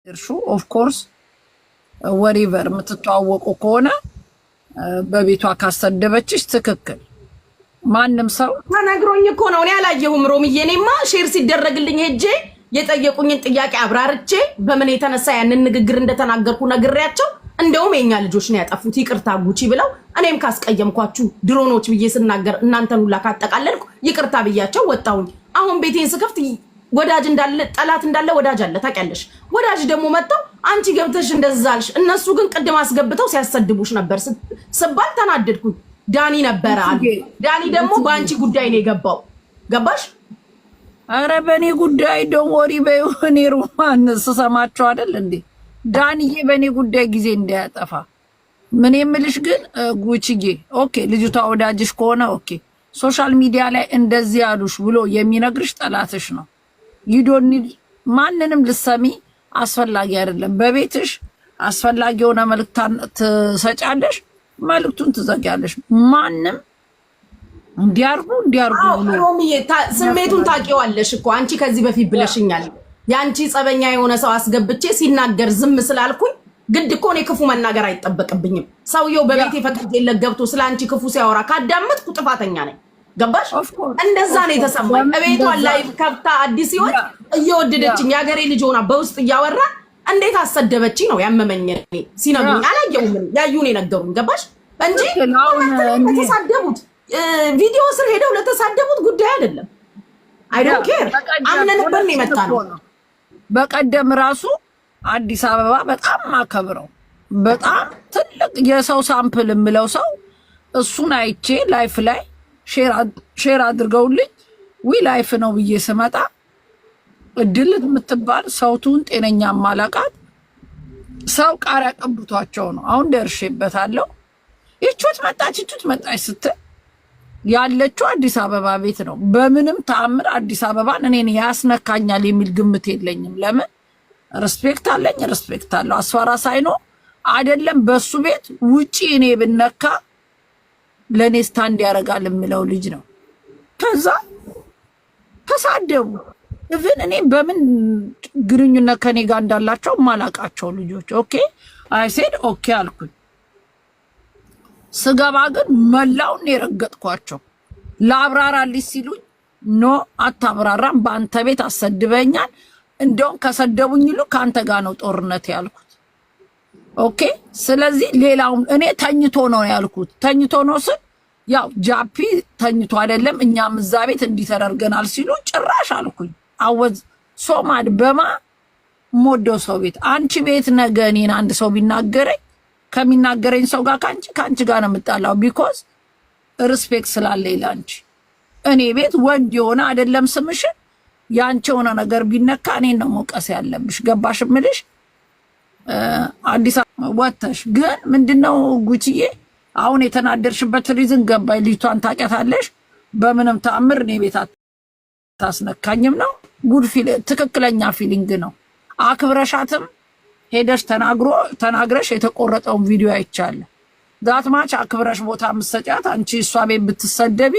ኦፍ ኮርስ ወሪቨር የምትተዋወቁ ከሆነ በቤቷ ካሰደበችሽ ትክክል። ማንም ሰው ተነግሮኝ እኮ ነው። እኔ አላየሁም ሮምዬ። እኔማ ሼር ሲደረግልኝ ሄጄ የጠየቁኝን ጥያቄ አብራርቼ በምን የተነሳ ያንን ንግግር እንደተናገርኩ ነግሬያቸው፣ እንደውም የኛ ልጆች ነው ያጠፉት ይቅርታ ጉቺ ብለው እኔም ካስቀየምኳችሁ ድሮኖች ብዬ ስናገር እናንተን ሁላ ካጠቃለልኩ ይቅርታ ብያቸው ወጣሁኝ። አሁን ቤቴን ስከፍት ወዳጅ እንዳለ ጠላት እንዳለ ወዳጅ አለ ታውቂያለሽ። ወዳጅ ደግሞ መጣው አንቺ ገብተሽ እንደዛልሽ፣ እነሱ ግን ቅድም አስገብተው ሲያሰድቡሽ ነበር ስባል ተናደድኩኝ። ዳኒ ነበር አሉ። ዳኒ ደግሞ በአንቺ ጉዳይ ነው የገባው ገባሽ? አረ በኔ ጉዳይ ዶንት ወሪ በኔ ሩማን ስሰማቸው አይደል እንዴ ዳኒዬ በኔ ጉዳይ ጊዜ እንዳያጠፋ። ምን የምልሽ ግን ጉቺዬ ኦኬ ልጅቷ ወዳጅሽ ከሆነ ኦኬ፣ ሶሻል ሚዲያ ላይ እንደዚህ ያሉሽ ብሎ የሚነግርሽ ጠላትሽ ነው። ይዶኒ ማንንም ልሰሚ አስፈላጊ አይደለም። በቤትሽ አስፈላጊ የሆነ መልእክት ትሰጫለሽ፣ መልእክቱን ትዘጊያለሽ። ማንም እንዲያርጉ ብሎ ስሜቱን ታውቂዋለሽ እኮ አንቺ ከዚህ በፊት ብለሽኛል። ያንቺ ጸበኛ የሆነ ሰው አስገብቼ ሲናገር ዝም ስላልኩኝ ግድ እኮ እኔ ክፉ መናገር አይጠበቅብኝም። ሰውየው በቤቴ ፈቅጄለት ገብቶ ስላንቺ ክፉ ሲያወራ ካዳመጥኩ ጥፋተኛ ነኝ ገባሽ? እንደዛ ነው የተሰማኝ። እቤቷን ላይ ከፍታ አዲስ ይወጥ እየወደደችኝ ያገሬ ልጅ ሆና በውስጥ እያወራ እንዴት አሰደበችኝ ነው ያመመኝ። ሲነግሩኝ አላየሁም፣ ያዩን የነገሩኝ ገባሽ? እንጂ ለተሳደቡት ቪዲዮ ስር ሄደው ለተሳደቡት ጉዳይ አይደለም። አይ ዶንት ኬር አምነንበት ነው የመጣ ነው። በቀደም ራሱ አዲስ አበባ በጣም ማከብረው በጣም ትልቅ የሰው ሳምፕል የምለው ሰው እሱን አይቼ ላይፍ ላይ ሼር አድርገውልኝ ላይፍ ነው ብዬ ስመጣ እድል የምትባል ሰውቱን ጤነኛ ማላቃት ሰው ቃሪያ ቀብቷቸው ነው። አሁን ደርሼበታለሁ። ይቹት መጣች ስትል ያለችው አዲስ አበባ ቤት ነው። በምንም ተአምር አዲስ አበባን እኔን ያስነካኛል የሚል ግምት የለኝም። ለምን ሪስፔክት አለው። አስዋራ ሳይኖ አይደለም በሱ ቤት ውጪ እኔ ብነካ ለኔ ስታንድ ያደርጋል የሚለው ልጅ ነው። ከዛ ተሳደቡ። ኢቭን እኔ በምን ግንኙነት ከኔ ጋር እንዳላቸው ማላቃቸው ልጆች ኦኬ አይ ሴድ ኦኬ አልኩኝ። ስገባ ግን መላውን የረገጥኳቸው ለአብራራልኝ ሲሉኝ ኖ አታብራራም፣ በአንተ ቤት አሰድበኛል፣ እንደውም ከሰደቡኝ ይሉ ካንተ ጋር ነው ጦርነት ያልኩት። ኦኬ ስለዚህ ሌላውም እኔ ተኝቶ ነው ያልኩት። ተኝቶ ነው ስል ያው ጃፒ ተኝቶ አይደለም እኛም እዛ ቤት እንዲተደርገናል ሲሉ ጭራሽ አልኩኝ። አወዝ ሶማድ በማ ሞዶ ሰው ቤት አንቺ ቤት ነገ እኔን አንድ ሰው ቢናገረኝ ከሚናገረኝ ሰው ጋር ካንቺ ጋር ነው የምጣላው። ቢኮዝ ሪስፔክት ስላለኝ ላንቺ እኔ ቤት ወንድ የሆነ አይደለም ስምሽን ያንቺ የሆነ ነገር ቢነካ እኔን ነው መውቀስ ያለብሽ። ገባሽ ምልሽ? አዲስ ወተሽ ግን ምንድነው ጉቺዬ አሁን የተናደርሽበት ሪዝን ገባኝ። ልጅቷን ታውቂያታለሽ። በምንም ተአምር እኔ ቤት አታስነካኝም ነው ጉድ ትክክለኛ ፊሊንግ ነው። አክብረሻትም ሄደሽ ተናግረሽ የተቆረጠውን ቪዲዮ አይቻለ። ዳትማች አክብረሽ ቦታ ምሰጫት አንቺ እሷ ቤት ብትሰደቢ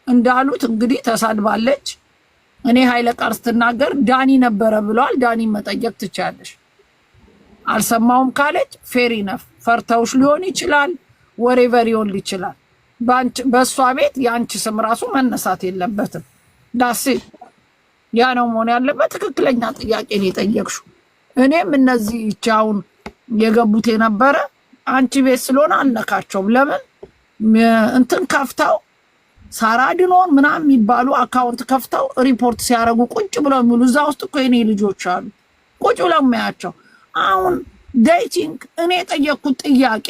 እንዳሉት እንግዲህ ተሳድባለች። እኔ ኃይለ ቃል ስትናገር ዳኒ ነበረ ብለዋል። ዳኒ መጠየቅ ትቻለሽ። አልሰማውም ካለች ፌር ኢነፍ ፈርተውሽ ሊሆን ይችላል፣ ወሬቨር ሊሆን ይችላል። በእሷ ቤት የአንቺ ስም ራሱ መነሳት የለበትም። ዳሴ ያ ነው መሆን ያለበት። ትክክለኛ ጥያቄ ነው የጠየቅሽው። እኔም እነዚህ ይቻውን የገቡት የነበረ አንቺ ቤት ስለሆነ አልነካቸውም። ለምን እንትን ከፍተው ሳራድኖን ምናምን የሚባሉ አካውንት ከፍተው ሪፖርት ሲያደርጉ ቁጭ ብለው የሚሉ እዛ ውስጥ እኮ የኔ ልጆች አሉ ቁጭ ብለው የሚያቸው። አሁን ዴቲንግ እኔ የጠየቅኩት ጥያቄ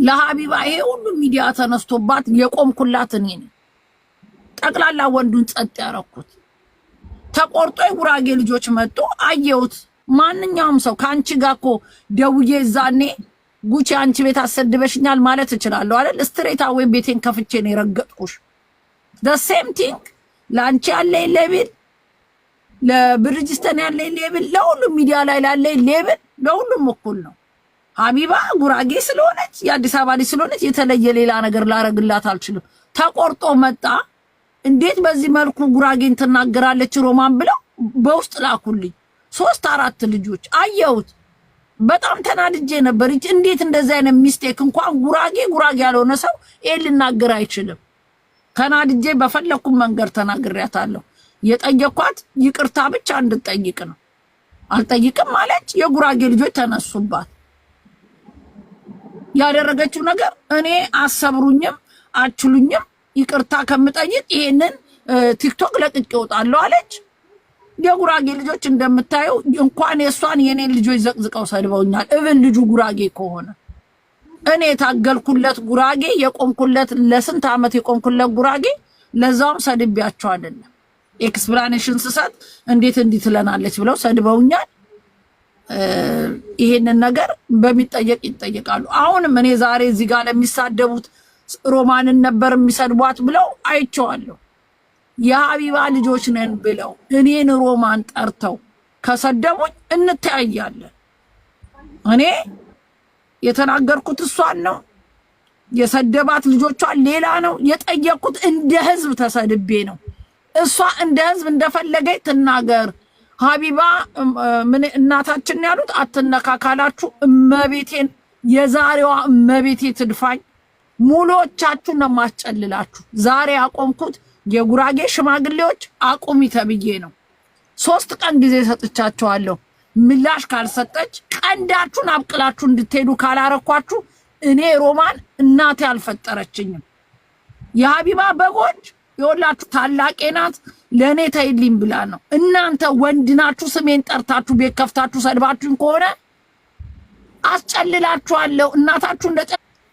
ለሀቢባ ይሄ ሁሉ ሚዲያ ተነስቶባት የቆምኩላት እኔ ነኝ። ጠቅላላ ወንዱን ጸጥ ያረኩት ተቆርጦ የጉራጌ ልጆች መጡ አየሁት። ማንኛውም ሰው ካንቺ ጋር እኮ ደውዬ ዛኔ ጉቺ አንቺ ቤት አሰድበሽኛል ማለት እችላለሁ አይደል? ስትሬት አዌ ቤቴን ከፍቼ ነው የረገጥኩሽ። the same thing ላንቺ ያለ ሌብል ለብርጅስተን ያለ ሌብል ለሁሉም ሚዲያ ላይ ያለ ሌብል ለሁሉም እኩል ነው። ሀቢባ ጉራጌ ስለሆነች የአዲስ አበባ ልጅ ስለሆነች የተለየ ሌላ ነገር ላረግላት አልችልም። ተቆርጦ መጣ እንዴት በዚህ መልኩ ጉራጌን ትናገራለች ሮማን ብለው በውስጥ ላኩልኝ። 3 4 ልጆች አየሁት። በጣም ተናድጄ ነበር። እንዴት እንደዚህ አይነት ሚስቴክ እንኳን ጉራጌ ያልሆነ ሰው ይሄን ልናገር አይችልም። ተናድጄ በፈለኩ መንገድ ተናግሬያታለሁ። የጠየኳት ይቅርታ ብቻ እንድጠይቅ ነው። አልጠይቅም ማለች። የጉራጌ ልጆች ተነሱባት። ያደረገችው ነገር እኔ አሰብሩኝም አችሉኝም ይቅርታ ከምጠይቅ ይሄንን ቲክቶክ ለቅቄ እወጣለሁ አለች። የጉራጌ ልጆች እንደምታዩ እንኳን የሷን የኔን ልጆች ዘቅዝቀው ሰድበውኛል። እብን ልጁ ጉራጌ ከሆነ እኔ የታገልኩለት ጉራጌ የቆምኩለት ለስንት ዓመት የቆምኩለት ጉራጌ ለዛውም ሰድቢያቸው አይደለም ኤክስፕላኔሽን ስሰጥ እንዴት እንዲህ ትለናለች ብለው ሰድበውኛል። ይሄንን ነገር በሚጠየቅ ይጠየቃሉ። አሁንም እኔ ዛሬ እዚህ ጋር ለሚሳደቡት ሮማንን ነበር የሚሰድቧት ብለው አይቼዋለሁ። የሀቢባ ልጆች ነን ብለው እኔን ሮማን ጠርተው ከሰደቡኝ እንተያያለን። እኔ የተናገርኩት እሷን ነው። የሰደባት ልጆቿን ሌላ ነው። የጠየቅኩት እንደ ህዝብ ተሰድቤ ነው። እሷ እንደ ህዝብ እንደፈለገች ትናገር። ሀቢባ ምን እናታችን ያሉት አትነካካላችሁ። እመቤቴን የዛሬዋ እመቤቴ ትድፋኝ። ሙሉዎቻችሁ ነው ማስጨልላችሁ። ዛሬ አቆምኩት የጉራጌ ሽማግሌዎች አቁሚ ተብዬ ነው። 3 ቀን ጊዜ ሰጥቻቸዋለሁ። ምላሽ ካልሰጠች ቀንዳችሁን አብቅላችሁ እንድትሄዱ ካላረኳችሁ እኔ ሮማን እናቴ አልፈጠረችኝም። የሀቢባ በጎች የወላችሁ ታላቄ ናት ለእኔ ተይልኝ ብላ ነው። እናንተ ወንድናችሁ ስሜን ጠርታችሁ ቤት ከፍታችሁ ሰድባችሁን ከሆነ አስጨልላችኋለሁ። እናታችሁ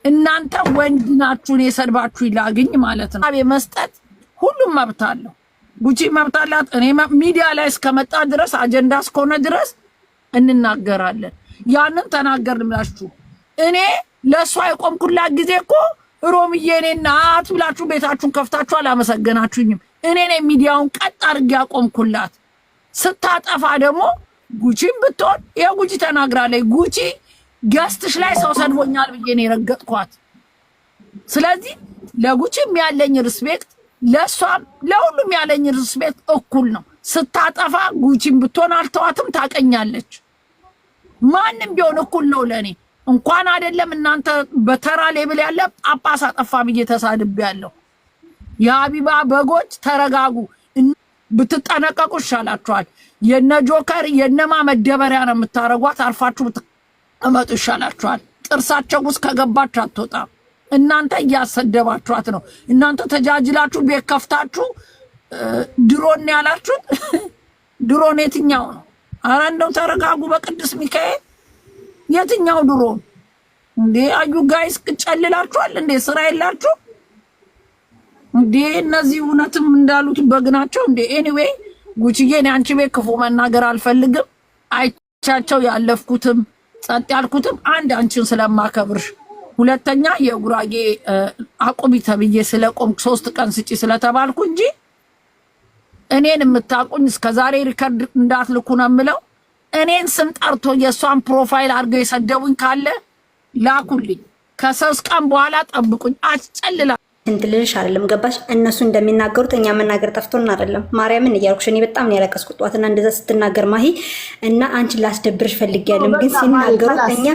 እናንተ ወንድናችሁን የሰድባችሁ ይላግኝ ማለት ነው። አቤ መስጠት ሁሉም መብት አለው። ጉቺ መብት አላት። እኔ ሚዲያ ላይ እስከመጣ ድረስ አጀንዳ እስከሆነ ድረስ እንናገራለን። ያንን ተናገርላችሁ። እኔ ለሷ የቆምኩላት ጊዜ እኮ ሮምዬ እኔ እናት ብላችሁ ቤታችሁን ከፍታችሁ አላመሰገናችሁኝም። እኔ ነኝ ሚዲያውን ቀጥ አድርጌ ያቆምኩላት። ስታጠፋ ደግሞ ጉቺም ብትሆን የጉቺ ተናግራለች። ጉቺ ገስትሽ ላይ ሰው ሰድቦኛል ብዬ ነው የረገጥኳት። ስለዚህ ለጉቺም ያለኝ ሪስፔክት ለሷም ለሁሉም ያለኝ ሪስፔክት እኩል ነው። ስታጠፋ ጉቺም ብትሆን አልተዋትም፣ ታቀኛለች። ማንም ቢሆን እኩል ነው ለኔ። እንኳን አይደለም እናንተ በተራ ሌብል ያለ ጳጳስ አጠፋ ብዬ ተሳድቤያለሁ። የሀቢባ በጎች ተረጋጉ፣ ብትጠነቀቁ ይሻላችኋል። የነ ጆከር የነማ መደበሪያ ነው የምታረጓት። አርፋችሁ ብትቀመጡ ይሻላችኋል። ጥርሳቸው ውስጥ ከገባች አትወጣም። እናንተ እያሰደባችኋት ነው። እናንተ ተጃጅላችሁ ቤት ከፍታችሁ ድሮን ያላችሁት ድሮን የትኛው ነው? ኧረ እንደው ተረጋጉ። በቅዱስ ሚካኤል የትኛው ድሮን እንዴ? አዩ ጋይስ ጨልላችኋል እንዴ? ስራ የላችሁ እንዴ? እነዚህ እውነትም እንዳሉት በግናቸው እንዴ? ኤኒዌይ ጉቺዬ፣ እኔ አንቺ ቤት ክፉ መናገር አልፈልግም። አይቻቸው ያለፍኩትም ጸጥ ያልኩትም አንድ አንቺን ስለማከብርሽ፣ ሁለተኛ የጉራጌ አቁሚ ተብዬ ስለቆምኩ 3 ቀን ስጪ ስለተባልኩ እንጂ እኔን የምታቁኝ እስከዛሬ ሪከርድ እንዳትልኩ ነው የምለው። እኔን ስም ጠርቶ የሷን ፕሮፋይል አድርገው የሰደቡኝ ካለ ላኩልኝ። ከ3 ቀን በኋላ ጠብቁኝ። አስጨልላ እንትልሽ አይደለም ገባሽ? እነሱ እንደሚናገሩት እኛ መናገር ጠፍቶን አይደለም። ማርያምን እያልኩሽ እኔ በጣም ነው ያለቀስኩት ጧትና እንደዛ ስትናገር ማሂ እና አንቺ ላስደብርሽ ፈልጊያለሁ፣ ግን ሲናገሩት እኛ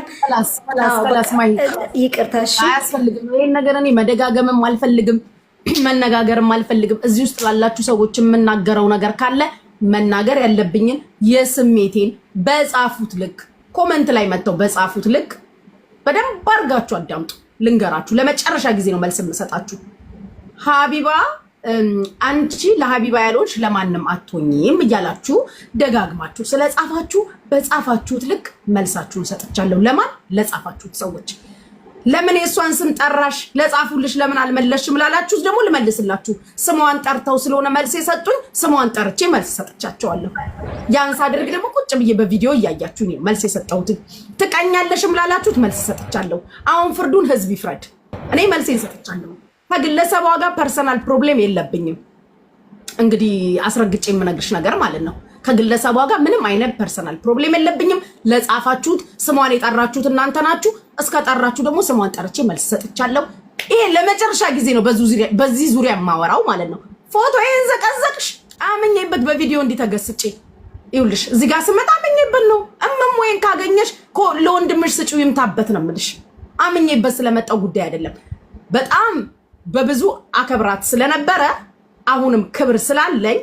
ይቅርታሽ አያስፈልግም። ይሄን ነገር እኔ መደጋገምም አልፈልግም፣ መነጋገርም አልፈልግም። እዚህ ውስጥ ላላችሁ ሰዎች የምናገረው ነገር ካለ መናገር ያለብኝን የስሜቴን በጻፉት ልክ ኮመንት ላይ መጥተው በጻፉት ልክ በደንብ አድርጋችሁ አዳምጡ። ልንገራችሁ፣ ለመጨረሻ ጊዜ ነው መልስ የምሰጣችሁ። ሀቢባ አንቺ ለሀቢባ ያልሆንሽ ለማንም አትሆኝም እያላችሁ ደጋግማችሁ ስለጻፋችሁ በጻፋችሁት ልክ መልሳችሁን ሰጥቻለሁ። ለማን? ለጻፋችሁት ሰዎች። ለምን የእሷን ስም ጠራሽ ለጻፉልሽ ለምን አልመለስሽም ላላችሁት ደግሞ ልመልስላችሁ። ስሟን ጠርተው ስለሆነ መልስ የሰጡኝ ስሟን ጠርቼ መልስ ሰጥቻቸዋለሁ። ያን ሳደርግ ደግሞ ቁጭ ብዬ በቪዲዮ እያያችሁ ነው መልስ የሰጠሁት። ትቀኛለሽም ላላችሁት መልስ ሰጥቻለሁ። አሁን ፍርዱን ህዝብ ይፍረድ። እኔ መልሴን ሰጥቻለሁ። ከግለሰቧ ጋር ፐርሰናል ፕሮብሌም የለብኝም። እንግዲህ አስረግጬ የምነግርሽ ነገር ማለት ነው። ከግለሰቧ ጋር ምንም አይነት ፐርሰናል ፕሮብሌም የለብኝም። ለጻፋችሁት ስሟን የጠራችሁት እናንተ ናችሁ። እስከ ጠራችሁ ደግሞ ስሟን ጠርቼ መልስ ሰጥቻለሁ። ይሄ ለመጨረሻ ጊዜ ነው በዚህ ዙሪያ የማወራው ማለት ነው። ፎቶ ይሄን ዘቀዘቅሽ አምኜበት በቪዲዮ እንዲተገስጬ ይውልሽ እዚህ ጋር ስመጣ አምኜበት ነው። ወይን ካገኘሽ ለወንድምሽ ስጪው ይምታበት ነው የምልሽ። አምኜበት ስለመጣው ጉዳይ አይደለም። በጣም በብዙ አከብራት ስለነበረ አሁንም ክብር ስላለኝ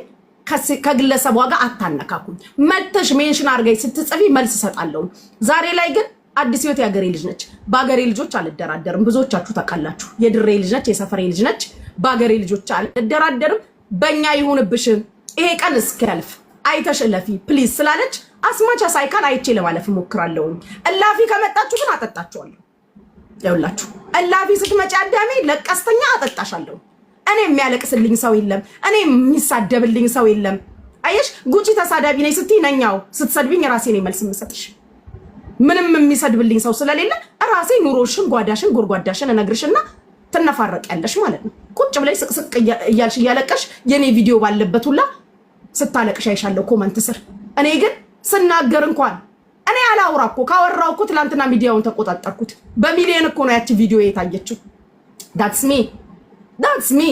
ከግለሰቧ ጋር አታነካኩኝ። መተሽ ሜንሽን አድርገኝ ስትጽፊ መልስ እሰጣለሁ። ዛሬ ላይ ግን አዲስ ህይወት ያገሬ ልጅ ነች። ባገሬ ልጆች አልደራደርም። ብዙዎቻችሁ ታውቃላችሁ። የድሬ ልጅ ነች፣ የሰፈሬ ልጅ ነች። ባገሬ ልጆች አልደራደርም። በእኛ ይሁንብሽ፣ ይሄ ቀን እስኪያልፍ አይተሽ እለፊ ፕሊዝ ስላለች አስማቻ ሳይካል አይቼ ለማለፍ እሞክራለሁ። እላፊ ከመጣችሁ ግን አጠጣችኋለሁ። ይኸውላችሁ እላፊ ስትመጪ አዳሜ ለቀስተኛ አጠጣሻለሁ። እኔ የሚያለቅስልኝ ሰው የለም። እኔ የሚሳደብልኝ ሰው የለም። አየሽ ጉቺ ተሳዳቢ ነኝ ስትይ ነኛው ስትሰድብኝ ራሴ ነኝ መልስ የምሰጥሽ። ምንም የሚሰድብልኝ ሰው ስለሌለ ራሴ ኑሮሽን ጓዳሽን ጎርጓዳሽን እነግርሽና ትነፋረቂያለሽ ማለት ነው። ቁጭ ብለሽ ስቅስቅ እያልሽ እያለቀሽ የኔ ቪዲዮ ባለበት ሁላ ስታለቅሽ አይሻለሁ ኮመንት ስር። እኔ ግን ስናገር እንኳን እኔ አላውራ እኮ ካወራው እኮ ትላንትና ሚዲያውን ተቆጣጠርኩት። በሚሊዮን እኮ ነው ያቺ ቪዲዮ የታየችው። ዳትስ ሚ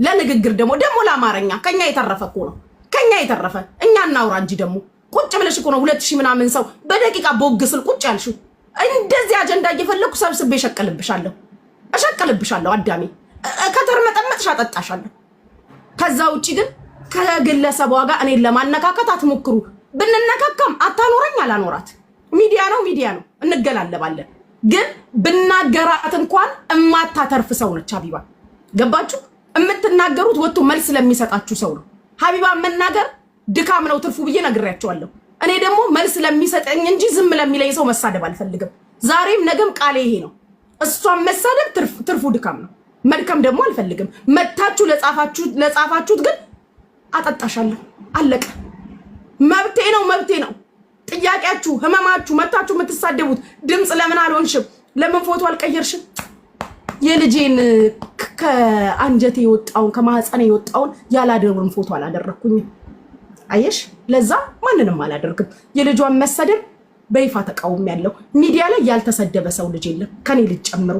ለንግግር ደግሞ ለአማርኛ ከኛ የተረፈ እኮ ነው። ከኛ የተረፈ እኛ እናውራ እንጂ ደግሞ ቁጭ ብለሽ እኮ ነው 2000 ምናምን ሰው በደቂቃ ቦግስል ቁጭ ያልሽው። እንደዚህ አጀንዳ እየፈለኩ ሰብስቤ እሸቀልብሻለሁ አዳሜ። ከተርመጠመጥሽ አጠጣሻለሁ። ከዛ ውጪ ግን ከግለሰቧ ጋር እኔን ለማነካከት አትሞክሩ። ብንነካከም አታኖረኝ አላኖራት ሚዲያ ነው እንገላለባለን። ግን ብናገራት እንኳን እማታተርፍ ሰው ነች ሀቢባ። ገባችሁ? የምትናገሩት ወጥቶ መልስ ለሚሰጣችሁ ሰው ነው። ሀቢባ መናገር ድካም ነው ትርፉ ብዬ ነግሬያቸዋለሁ። እኔ ደግሞ መልስ ለሚሰጠኝ እንጂ ዝም ለሚለኝ ሰው መሳደብ አልፈልግም። ዛሬም ነገም ቃሌ ይሄ ነው። እሷን መሳደብ ትርፉ ድካም ነው። መድከም ደግሞ አልፈልግም። መታችሁ ለጻፋችሁት ግን አጠጣሻለሁ። አለቀ። መብቴ ነው። ጥያቄያችሁ ህመማችሁ መታችሁ የምትሳደቡት ድምፅ ለምን አልሆንሽም? ለምን ፎቶ አልቀየርሽም? የልጄን ከአንጀቴ የወጣውን ከማህፀኔ የወጣውን ያላደረውን ፎቶ አላደረኩኝም። አየሽ፣ ለዛ ማንንም አላደርግም። የልጇን መሰደብ በይፋ ተቃውሜያለሁ። ሚዲያ ላይ ያልተሰደበ ሰው ልጅ የለም ከኔ ልጅ ጨምሮ።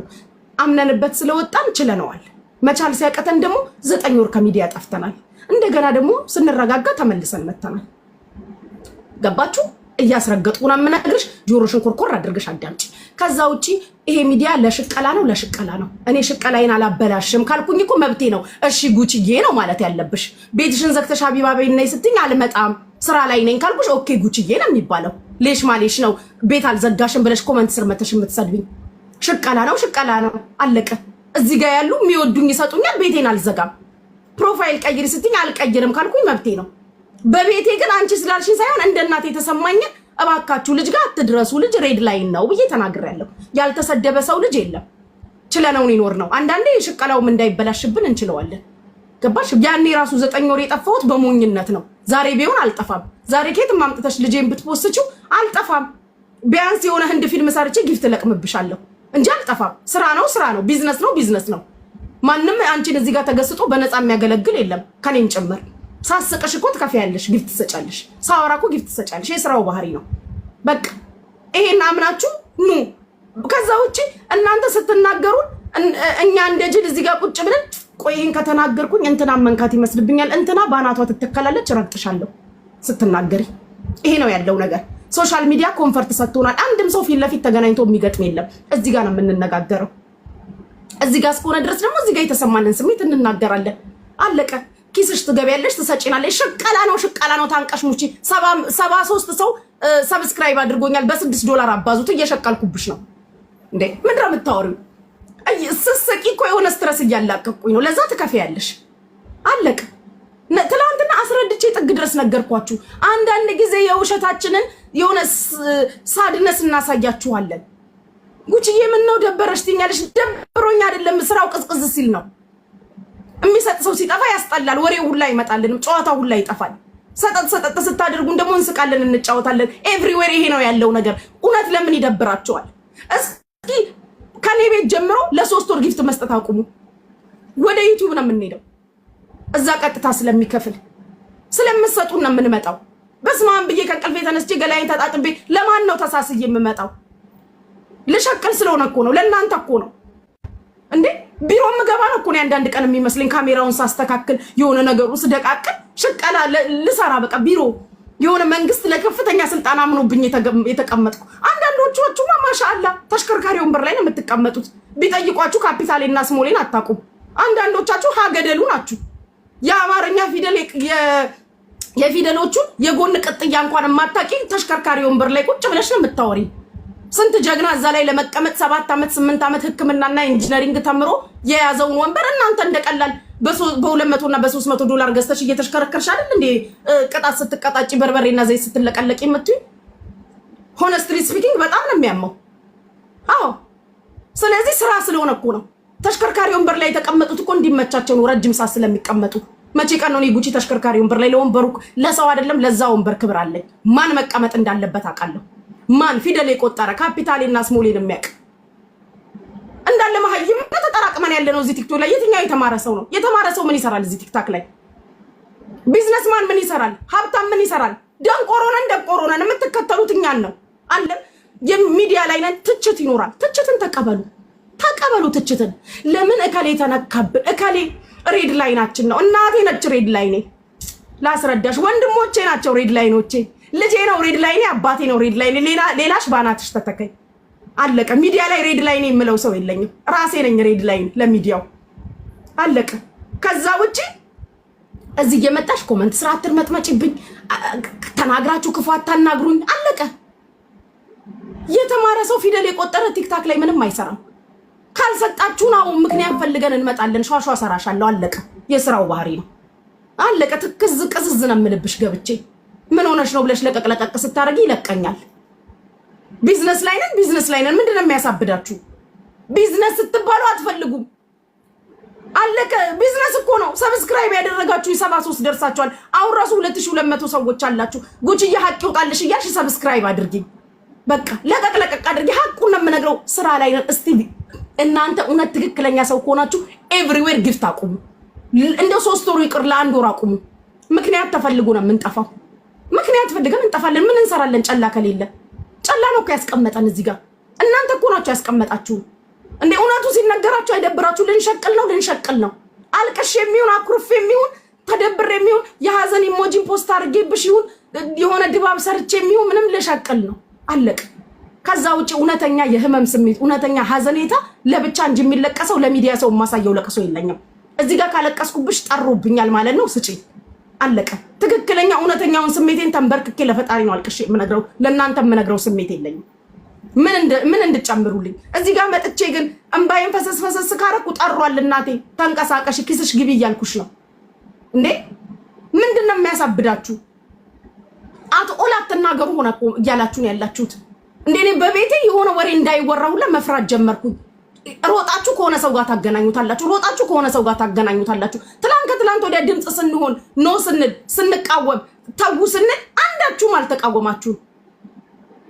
አምነንበት ስለወጣን ችለነዋል። መቻል ሲያቀተን ደግሞ 9 ወር ከሚዲያ ጠፍተናል። እንደገና ደግሞ ስንረጋጋ ተመልሰን መተናል። ገባችሁ? እያስረገጥኩ ነው የምነግርሽ። ጆሮሽን ኮርኮር አድርገሽ አዳምጪ። ከዛ ውጪ ይሄ ሚዲያ ለሽቀላ ነው። እኔ ሽቀላይን አላበላሽም ካልኩኝ እኮ መብቴ ነው። እሺ ጉቺዬ ነው ማለት ያለብሽ። ቤትሽን ዘግተሽ ሀቢባ በይ ነይ ስትኝ አልመጣም ስራ ላይ ነኝ ካልኩሽ ኦኬ ጉቺዬ ነው የሚባለው። ሌሽ ማሌሽ ነው ቤት አልዘጋሽም ብለሽ ኮመንት ስር መተሽ የምትሰድብኝ። ሽቀላ ነው አለቀ። እዚህ ጋር ያሉ የሚወዱኝ ይሰጡኛል። ቤቴን አልዘጋም። ፕሮፋይል ቀይሪ ስትኝ አልቀይርም ካልኩኝ መብቴ ነው። በቤቴ ግን አንቺ ስላልሽ ሳይሆን እንደ እናቴ የተሰማኝን እባካችሁ ልጅ ጋር አትድረሱ፣ ልጅ ሬድ ላይን ነው ብዬ ተናግሬያለሁ። ያልተሰደበ ሰው ልጅ የለም። ችለነውን ይኖር ነው። አንዳንዴ ሽቀላውም እንዳይበላሽብን እንችለዋለን። ገባሽ? ያኔ ራሱ 9 ወር የጠፋሁት በሞኝነት ነው። ዛሬ ቢሆን አልጠፋም። ዛሬ ከየትም አምጥተሽ ልጄን ብትፖስችው አልጠፋም። ቢያንስ የሆነ ህንድ ፊልም ሰርቼ ጊፍት ለቅምብሻለሁ እንጂ አልጠፋም። ስራ ነው፣ ቢዝነስ ነው። ማንም አንቺን እዚህ ጋር ተገስጦ በነፃ የሚያገለግል የለም ከኔም ጭምር። ሳስቀሽ እኮ ትከፍያለሽ፣ ጊፍት ትሰጫለሽ። ሳወራ እኮ ጊፍት ትሰጫለሽ። የስራው ባህሪ ነው። በቃ ይሄን አምናችሁ ኑ። ከዛ ውጪ እናንተ ስትናገሩን እኛ እንደ ጅል እዚህ ጋር ቁጭ ብለን ቆይ ይሄን ከተናገርኩኝ እንትና መንካት ይመስልብኛል፣ እንትና ባናቷ ትተከላለች፣ ረግጥሻለሁ ስትናገሪ። ይሄ ነው ያለው ነገር። ሶሻል ሚዲያ ኮንፈርት ሰጥቶናል። አንድም ሰው ፊት ለፊት ተገናኝቶ የሚገጥም የለም። እዚህ ጋር ነው የምንነጋገረው። እዚህ ጋር እስከሆነ ድረስ ደግሞ እዚህ ጋር የተሰማንን ስሜት እንናገራለን። አለቀ። ኪስሽ ትገቢያለሽ፣ ትሰጪናለሽ። ሽቀላ ነው። ታንቀሽ ሙቺ 73 ሰው ሰብስክራይብ አድርጎኛል። $6 አባዙት። እየሸቀልኩብሽ ነው እንዴ? ምንድን ነው የምታወሪው? ስስቂ እኮ የሆነ ስትረስ እያላቀቁኝ ነው። ለዛ ትከፍያለሽ። አለቀ። ትላንትና አስረድቼ ጥግ ድረስ ነገርኳችሁ። አንዳንድ ጊዜ የውሸታችንን የሆነ ሳድነስ እናሳያችኋለን። ጉቺዬ ምን ነው ደበረሽ ትኛለሽ? ደብሮኝ አይደለም፣ ስራው ቅዝቅዝ ሲል ነው። የሚሰጥ ሰው ሲጠፋ ያስጠላል። ወሬው ሁላ አይመጣልንም፣ ጨዋታው ሁላ ይጠፋል። ሰጠጥ ስታደርጉን ደግሞ እንስቃለን፣ እንጫወታለን። ኤቭሪዌር ይሄ ነው ያለው ነገር። እውነት ለምን ይደብራቸዋል? እስኪ ከኔ ቤት ጀምሮ ለ3 ወር ጊፍት መስጠት አቁሙ። ወደ ዩቲዩብ ነው የምንሄደው። እዛ ቀጥታ ስለሚከፍል ስለምትሰጡን ነው የምንመጣው። በስማም ብዬ ከእንቅልፌ ተነስቼ ገላዬን ተጣጥቤ ለማን ነው ተሳስዬ የምመጣው? ልሸቅል ስለሆነ እኮ ነው። ለእናንተ እኮ ነው እንዴ። ቢሮ ምገባ ነው እኮ ነው አንዳንድ ቀን የሚመስለኝ ካሜራውን ሳስተካክል የሆነ ነገሩ ስደቃቅል ሽቀላ ልሰራ በቃ ቢሮ የሆነ መንግስት ለከፍተኛ ስልጣን አምኖብኝ የተቀመጥኩ። አንዳንዶቹማ ማሻአላ ተሽከርካሪ ወንበር ላይ ነው የምትቀመጡት። ቢጠይቋችሁ ካፒታልና ስሞሌን አታውቁም። አንዳንዶቻችሁ ሀገደሉ ናችሁ። የአማርኛ ፊደል የፊደሎቹን የጎን ቅጥያ እንኳን የማታውቂ ተሽከርካሪ ወንበር ላይ ቁጭ ብለሽ ነው የምታወሪ። ስንት ጀግና እዛ ላይ ለመቀመጥ 7 ዓመት 8 ዓመት ሕክምናና ኢንጂነሪንግ ተምሮ የያዘውን ወንበር እናንተ እንደቀላል በ200 እና በ300 $300 ገዝተሽ እየተሽከረከርሽ አይደል እንዴ ቅጣት ስትቀጣጪ በርበሬና ዘይት ስትለቀለቂ የምትይ? ሆነስትሊ ስፒኪንግ በጣም ነው የሚያመው። አዎ ስለዚህ ስራ ስለሆነ እኮ ነው። ተሽከርካሪ ወንበር ላይ የተቀመጡት እኮ እንዲመቻቸው ነው፣ ረጅም ሰዓት ስለሚቀመጡ። መቼ ቀን ነው ጉቺ ተሽከርካሪ ወንበር ላይ ለወንበሩ ለሰው አይደለም ለዛ ወንበር ክብር አለኝ። ማን መቀመጥ እንዳለበት አውቃለሁ። ማን ፊደል የቆጠረ ካፒታልና ስሞሌን የሚያውቅ እንዳለ መሀይም ተጠራቅመን ያለ ነው እዚህ ቲክቶክ ላይ። የትኛው የተማረ ሰው ነው? የተማረ ሰው ምን ይሰራል እዚህ ቲክታክ ላይ? ቢዝነስማን ምን ይሰራል? ሀብታም ምን ይሰራል? ደንቆሮነን የምትከተሉት እኛን ነው አለ። የሚዲያ ላይ ነን። ትችት ይኖራል። ትችትን ተቀበሉ ትችትን። ለምን እከሌ ተነካብን? እከሌ ሬድ ላይናችን ነው። እናቴ ነች ሬድ ላይኔ። ላስረዳሽ፣ ወንድሞቼ ናቸው ሬድ ላይኖቼ። ልጄ ነው ሬድ ላይኔ፣ አባቴ ነው ሬድ ላይኔ። ሌላሽ ባናትሽ ተተከይ። አለቀ። ሚዲያ ላይ ሬድ ላይኔ የምለው ሰው የለኝም። ራሴ ነኝ ሬድ ላይን ለሚዲያው። አለቀ። ከዛ ውጪ እዚህ እየመጣሽ ኮመንት ስራ አትርመጥመጪብኝ። ተናግራችሁ ክፉ አታናግሩኝ። አለቀ። የተማረ ሰው ፊደል የቆጠረ ቲክታክ ላይ ምንም አይሰራም። ካልሰጣችሁ ነው ምክንያት ፈልገን እንመጣለን። ሿሿ ሰራሻለሁ። አለቀ። የስራው ባህሪ ነው። አለቀ። ትክዝ ቅዝዝ ነው የምልብሽ ገብቼ ምን ሆነሽ ነው ብለሽ ለቀቅ ስታረጊ ይለቀኛል። ቢዝነስ ላይ ነን። ምንድነው የሚያሳብዳችሁ? ቢዝነስ ስትባሉ አትፈልጉም። አለቀ። ቢዝነስ እኮ ነው። ሰብስክራይብ ያደረጋችሁ 73 ደርሳችኋል። አሁን ራሱ 2200 ሰዎች አላችሁ። ጉቺዬ ሀቅ ይውጣልሽ እያልሽ ሰብስክራይብ አድርጊ። በቃ ለቀቅ አድርጊ። ሀቁን ነው የምነግረው። ስራ ላይ ነን። እስቲ እናንተ እውነት ትክክለኛ ሰው ከሆናችሁ ኤቭሪዌር ጊፍት አቁሙ። እንደው 3 ወር ይቅር ለ1 ወር አቁሙ። ምክንያት ተፈልጉ ነው የምንጠፋው። ምክንያት ፈልገን እንጠፋለን። ምን እንሰራለን? ጨላ ከሌለ ጨላ ነው እኮ ያስቀመጠን እዚህ ጋር። እናንተ እኮ ናችሁ ያስቀመጣችሁ እንዴ። እውነቱ ሲነገራችሁ አይደብራችሁ? ልንሸቅል ነው። አልቀሽ የሚሆን አኩርፍ የሚሆን ተደብር የሚሆን የሀዘን ኢሞጂን ፖስት አድርጌብሽ ይሁን የሆነ ድባብ ሰርቼ የሚሆን ምንም ልሸቅል ነው። አለቀ። ከዛ ውጪ እውነተኛ የህመም ስሜት እውነተኛ ሀዘኔታ ለብቻ እንጂ የሚለቀሰው ለሚዲያ ሰው የማሳየው ለቅሶ የለኝም። እዚህ ጋር ካለቀስኩብሽ ጠሩብኛል ማለት ነው። ስጪ። አለቀ። ትክክለኛ እውነተኛውን ስሜቴን ተንበርክኬ ለፈጣሪ ነው አልቅሼ የምነግረው። ለእናንተ የምነግረው ስሜት የለኝም። ምን እንድጨምሩልኝ እዚህ ጋር መጥቼ ግን እንባዬን ፈሰስ ካረኩ ጠሯል። እናቴ ተንቀሳቀሽ ኪስሽ ግቢ እያልኩሽ ነው እንዴ። ምንድነው የሚያሳብዳችሁ? አትኦላ አትናገሩ ሆነ እኮ እያላችሁ ነው ያላችሁት እንዴ። እኔ በቤቴ የሆነ ወሬ እንዳይወራ ሁላ መፍራት ጀመርኩኝ። ሮጣችሁ ከሆነ ሰው ጋር ታገናኙታላችሁ። ትላንት ወዲያ ድምጽ ስንሆን ኖ ስንል ስንቃወም ተው ስንል አንዳችሁም አልተቃወማችሁም።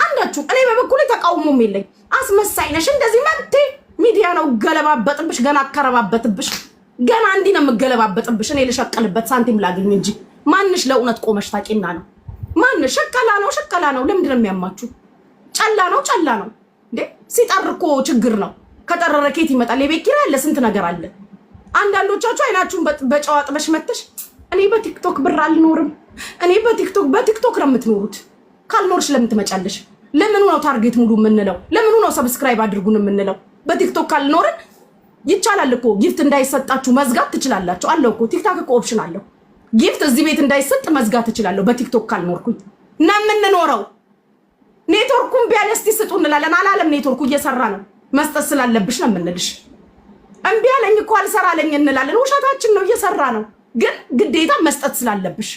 አንዳችሁም። እኔ በበኩሌ ተቃውሞም የለኝ። አስመሳይ ነሽ እንደዚህ መብቴ ሚዲያ ነው። ገለባበጥብሽ፣ ገና አከረባበጥብሽ፣ ገና እንዲህ ነው የምገለባበጥብሽ። እኔ ልሸቀልበት ሳንቲም ላግኝ እንጂ ማንሽ ለእውነት ቆመሽ ታቂና ነው? ማንሽ ሸቀላ ነው። ለምንድን ነው የሚያማችሁ? ጨላ ነው እንዴ። ሲጠር እኮ ችግር ነው። ከጠረረ ኬት ይመጣል? የቤት ኪራይ አለ፣ ስንት ነገር አለ። አንዳንዶቻችሁ አይናችሁን በጨዋጥበሽ መተሽ እኔ በቲክቶክ ብር አልኖርም። እኔ በቲክቶክ ነው የምትኖሩት። ካልኖርሽ ለምን ትመጫለሽ? ለምኑ ነው ታርጌት ሙሉ የምንለው? ለምኑ ነው ሰብስክራይብ አድርጉን የምንለው? በቲክቶክ ካልኖርን ይቻላል እኮ ጊፍት እንዳይሰጣችሁ መዝጋት ትችላላችሁ። አለው እኮ ቲክታክ እኮ ኦፕሽን አለው። ጊፍት እዚህ ቤት እንዳይሰጥ መዝጋት ትችላለሁ በቲክቶክ ካልኖርኩኝ እና የምንኖረው። ኔትወርኩን ቢያነስቲ ስጡ እንላለን። አላለም። ኔትወርኩ እየሰራ ነው። መስጠት ስላለብሽ ነው የምንልሽ። እምቢ አለኝ እኮ አልሰራለኝ እንላለን። ውሸታችን ነው። እየሰራ ነው፣ ግን ግዴታ መስጠት ስላለብሽ።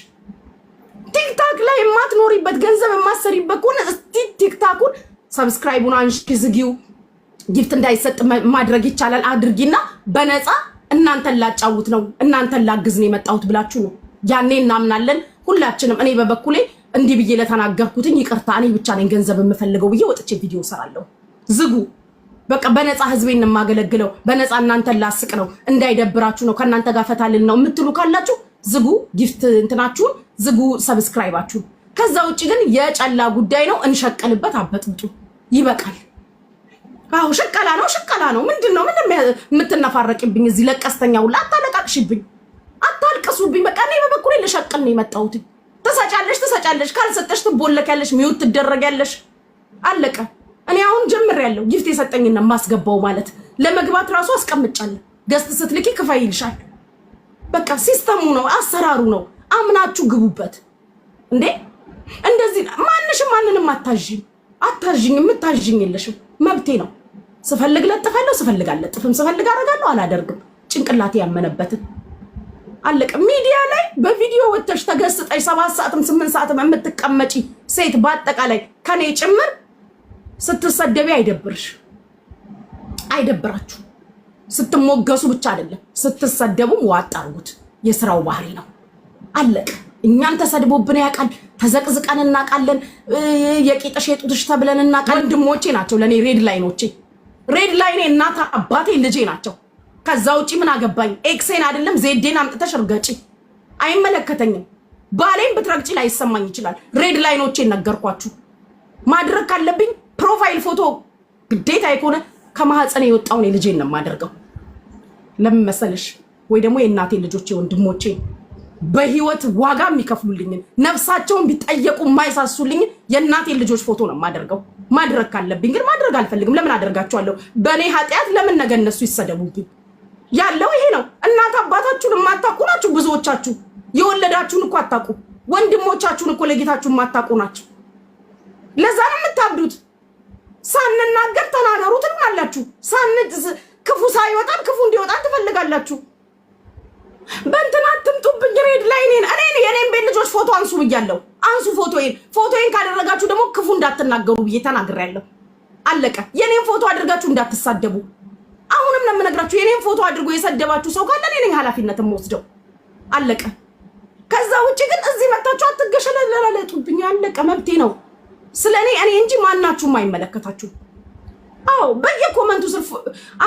ቲክታክ ላይ የማትኖሪበት ገንዘብ የማትሰሪበት ከሆነ እስቲ ቲክታኩን ሰብስክራይቡን አንሺ፣ ዝጊው። ጊፍት እንዳይሰጥ ማድረግ ይቻላል። አድርጊና በነፃ እናንተን ላጫውት ነው እናንተን ላግዝ ነው የመጣሁት ብላችሁ ነው። ያኔ እናምናለን ሁላችንም። እኔ በበኩሌ እንዲህ ብዬ ለተናገርኩትኝ ይቅርታ፣ እኔ ብቻ ነኝ ገንዘብ የምፈልገው ብዬ ወጥቼ ቪዲዮ ሰራለሁ። ዝጉ። በቃ በነፃ ህዝቤን የማገለግለው በነፃ እናንተን ላስቅ ነው፣ እንዳይደብራችሁ ነው፣ ከእናንተ ጋር ፈታልን ነው የምትሉ ካላችሁ ዝጉ፣ ጊፍት እንትናችሁን ዝጉ፣ ሰብስክራይባችሁን። ከዛ ውጪ ግን የጨላ ጉዳይ ነው። እንሸቀልበት፣ አበጥብጡ፣ ይበቃል። አዎ ሽቀላ ነው። ምንድነው የምትነፋረቅብኝ? እዚህ ለቀስተኛ ሁላ አታለቃቅሽብኝ፣ አታልቅሱብኝ። በቃ እኔ በበኩሌ ልሸቅል ነው የመጣሁት። ትሰጫለሽ ካልሰጠሽ ትቦለኪያለሽ ሚውት ትደረጊያለሽ አለቀ እኔ አሁን ጀምሬያለሁ ጊፍት የሰጠኝና ማስገባው ማለት ለመግባት ራሱ አስቀምጫለሁ ገስት ስትልኪ ክፋይ ይልሻል በቃ ሲስተሙ ነው አሰራሩ ነው አምናችሁ ግቡበት እንዴ እንደዚህ ማንንም አታዥኝ የምታዥኝ የለሽም መብቴ ነው ስፈልግ ለጥፋለሁ ስፈልግ አለጥፍም ስፈልግ አረጋለሁ አላደርግም ጭንቅላቴ ያመነበትን አለቀ ሚዲያ ላይ በቪዲዮ ወጥተሽ ተገስጠሽ 7 ሰዓትም 8 ሰዓትም የምትቀመጪ ሴት በአጠቃላይ ከኔ ጭምር ስትሰደቢ አይደብራችሁ ስትሞገሱ ብቻ አይደለም ስትሰደቡም ዋጥ አርጉት የሥራው ባህሪ ነው አለቀ እኛን ተሰድቦብን ያቃል ተዘቅዝቀን እናቃለን የቂጥሽ የጡትሽ ተብለን እናቃለን ወንድሞቼ ናቸው ለኔ ሬድ ላይኔ እናት አባቴ ልጄ ናቸው ከዛ ውጪ ምን አገባኝ ኤክሴን አይደለም ዜዴን አምጥተሽ እርገጪ አይመለከተኝም ባሌን ብትረግጪ ላይ ይሰማኝ ይችላል ሬድ ላይኖቼ ነገርኳችሁ ማድረግ ካለብኝ ፕሮፋይል ፎቶ ግዴታ ይኮነ ከማህፀኔ የወጣውን የልጄን ነው ማደርገው ለምን መሰለሽ ወይ ደግሞ የእናቴ ልጆቼ ወንድሞቼ በህይወት ዋጋ የሚከፍሉልኝ ነፍሳቸውን ቢጠየቁ የማይሳሱልኝ የእናቴ ልጆች ፎቶ ነው ማደርገው ማድረግ ካለብኝ ግን ማድረግ አልፈልግም ለምን አደርጋቸዋለሁ በኔ ኃጢያት ለምን ነገ እነሱ ይሰደቡብኝ ያለው ይሄ ነው እናት አባታችሁን የማታውቁ ናችሁ ብዙዎቻችሁ የወለዳችሁን እኮ አታውቁ ወንድሞቻችሁን እኮ ለጌታችሁ የማታውቁ ናችሁ ለዛ ነው የምታብዱት ሳንናገር ተናገሩት ትላላችሁ ክፉ ሳይወጣን ክፉ እንዲወጣን ትፈልጋላችሁ በእንትና አትምጡብኝ ሬድ ላይኔን የኔን ቤት ልጆች ፎቶ አንሱ ብያለሁ አንሱ ፎቶዬን ካደረጋችሁ ደግሞ ክፉ እንዳትናገሩ ብዬ ተናግሬያለሁ አለቀ የኔን ፎቶ አድርጋችሁ እንዳትሳደቡ አሁንም ነው የምነግራችሁ የኔን ፎቶ አድርጎ የሰደባችሁ ሰው ካለ እኔ ነኝ ኃላፊነትን ወስደው አለቀ ከዛ ውጪ ግን እዚህ መጣችሁ አትገሸለለለጡብኝ አለቀ መብቴ ነው ስለኔ እኔ እንጂ ማናችሁም አይመለከታችሁ አው በየኮመንቱ ስር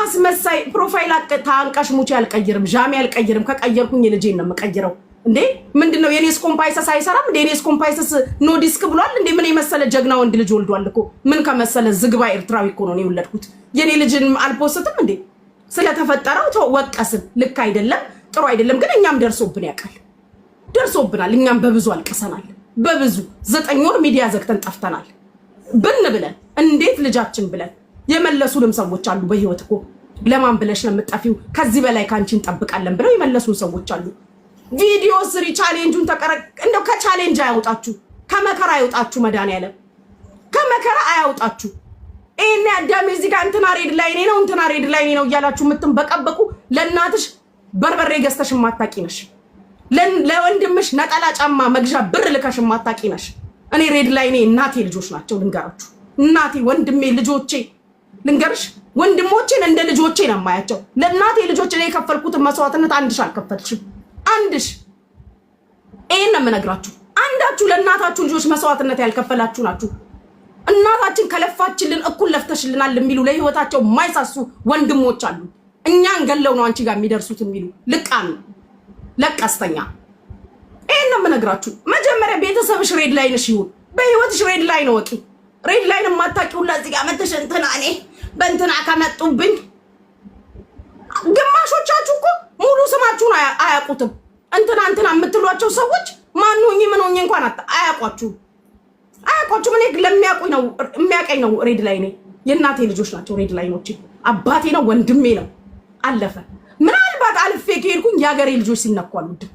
አስመሳይ ፕሮፋይል ታንቀሽ ሙቺ አልቀይርም ጃሚ አልቀይርም ከቀየርኩኝ ልጄን ነው የምቀይረው እንዴ ምንድነው የኔስ ኮምፓይሰስ አይሰራም እንዴ የኔስ ኮምፓይሰስ ኖ ዲስክ ብሏል እንዴ ምን የመሰለ ጀግና ወንድ ልጅ ወልዷል እኮ ምን ከመሰለ ዝግባ ኤርትራዊ እኮ ነው የወለድኩት የኔ ልጅን አልፖስትም እንዴ ስለተፈጠረው ተወቀስን ልክ አይደለም ጥሩ አይደለም ግን እኛም ደርሶብናል እኛም በብዙ አልቀሰናል በብዙ 9 ወር ሚዲያ ዘግተን ጠፍተናል ብለን እንዴት ልጃችን ብለን የመለሱንም ሰዎች አሉ በህይወት እኮ ለማን ብለሽ ነው የምትጠፊው ከዚህ በላይ ካንቺን ጠብቃለን ብለው የመለሱን ሰዎች አሉ ቪዲዮ ስሪ ቻሌንጁን እንደው ከቻሌንጅ አያውጣችሁ ከመከራ አያውጣችሁ መድኃኒዓለም ከመከራ አያውጣችሁ እኔ አዳም እዚህ ጋር እንትና ሬድ ላይኔ ነው እያላችሁ የምትንበቀበቁ ለእናትሽ በርበሬ ገዝተሽ ማታቂ ነሽ ለወንድምሽ ነጠላ ጫማ መግዣ ብር ልከሽ ማታቂ ነሽ እኔ ሬድ ላይኔ እናቴ ልጆች ናቸው ልንገራችሁ እናቴ ወንድሜ ልጆቼ ልንገርሽ ወንድሞቼን እንደ ልጆቼ ነው ማያቸው ለእናቴ ልጆች ላይ የከፈልኩት መስዋዕትነት አንድሽ አልከፈልሽም አንድሽ እኔ ምነግራችሁ አንዳችሁ ለእናታችሁ ልጆች መስዋዕትነት ያልከፈላችሁ ናችሁ እናታችን ከለፋችልን እኩል ለፍተሽልናል የሚሉ ለህይወታቸው ማይሳሱ ወንድሞች አሉ እኛን ገለው ነው አንቺ ጋር የሚደርሱት የሚሉ ልቃን ለቀስተኛ እኔ ምነግራችሁ መጀመሪያ ቤተሰብሽ ሬድ ላይንሽ ይሁን በህይወትሽ ሬድ ላይን ወቂ ሬድ ላይን ማታቂው ለዚህ ጋር መተሽ እንትና እኔ በእንትና ከመጡብኝ ግማሾቻችሁ እኮ ሙሉ ስማችሁን አያውቁትም እንትና የምትሏቸው ሰዎች ማን ሆኜ ምን ሆኜ እንኳን አያውቋችሁ እኔ የሚያቀኝ ነው ሬድ ላይኔ የእናቴ ልጆች ናቸው ሬድ ላይኖቼ አባቴ ነው ወንድሜ ነው አለፈ ምናልባት አልፌ ከሄድኩኝ የሀገሬ ልጆች ሲነኩ አልወድም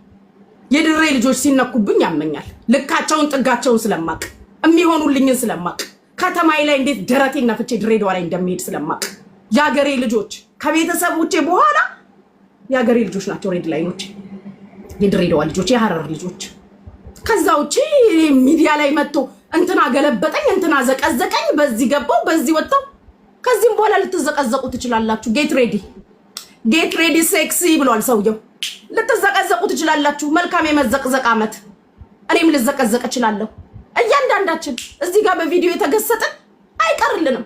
የድሬ ልጆች ሲነኩብኝ ያመኛል ልካቸውን ጥጋቸውን ስለማቅ የሚሆኑልኝን ስለማቅ ከተማይ ላይ እንዴት ደረቴን ነፍቼ ድሬዳዋ ላይ እንደሚሄድ ስለማቅ የሀገሬ ልጆች ከቤተሰቦቼ በኋላ የሀገሬ ልጆች ናቸው ሬድ ላይኖቼ የድሬዳዋ ልጆች የሐረር ልጆች ከዛ ውጪ ሚዲያ ላይ መጥቶ እንትና ገለበጠኝ እንትና ዘቀዘቀኝ በዚህ ገባው በዚህ ወጣው ከዚህም በኋላ ልትዘቀዘቁ ትችላላችሁ ጌት ሬዲ ሴክሲ ብሏል ሰውየው ልትዘቀዘቁ ትችላላችሁ መልካም የመዘቅዘቅ አመት እኔም ልዘቀዘቅ እችላለሁ እያንዳንዳችን እዚህ ጋር በቪዲዮ የተገሰጠን አይቀርልንም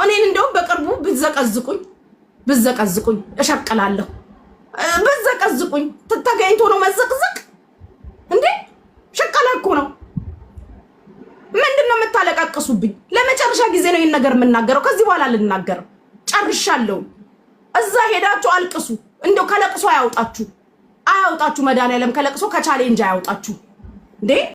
እኔን እንደውም በቅርቡ ብዘቀዝቁኝ እሸቅላለሁ ብዘቀዝቁኝ ተገኝቶ ነው መዘቅዘቅ እንዴ ሸቀላ እኮ ነው ምንድነው የምታለቃቅሱብኝ ለመጨረሻ ጊዜ ነው ይሄን ነገር የምናገረው ከዚህ በኋላ ልናገረው ጨርሻለሁ እዛ ሄዳችሁ አልቅሱ እንደው ከለቅሶ አያውጣችሁ መድኃኒዓለም ከለቅሶ ከቻሌንጅ አያውጣችሁ እንዴ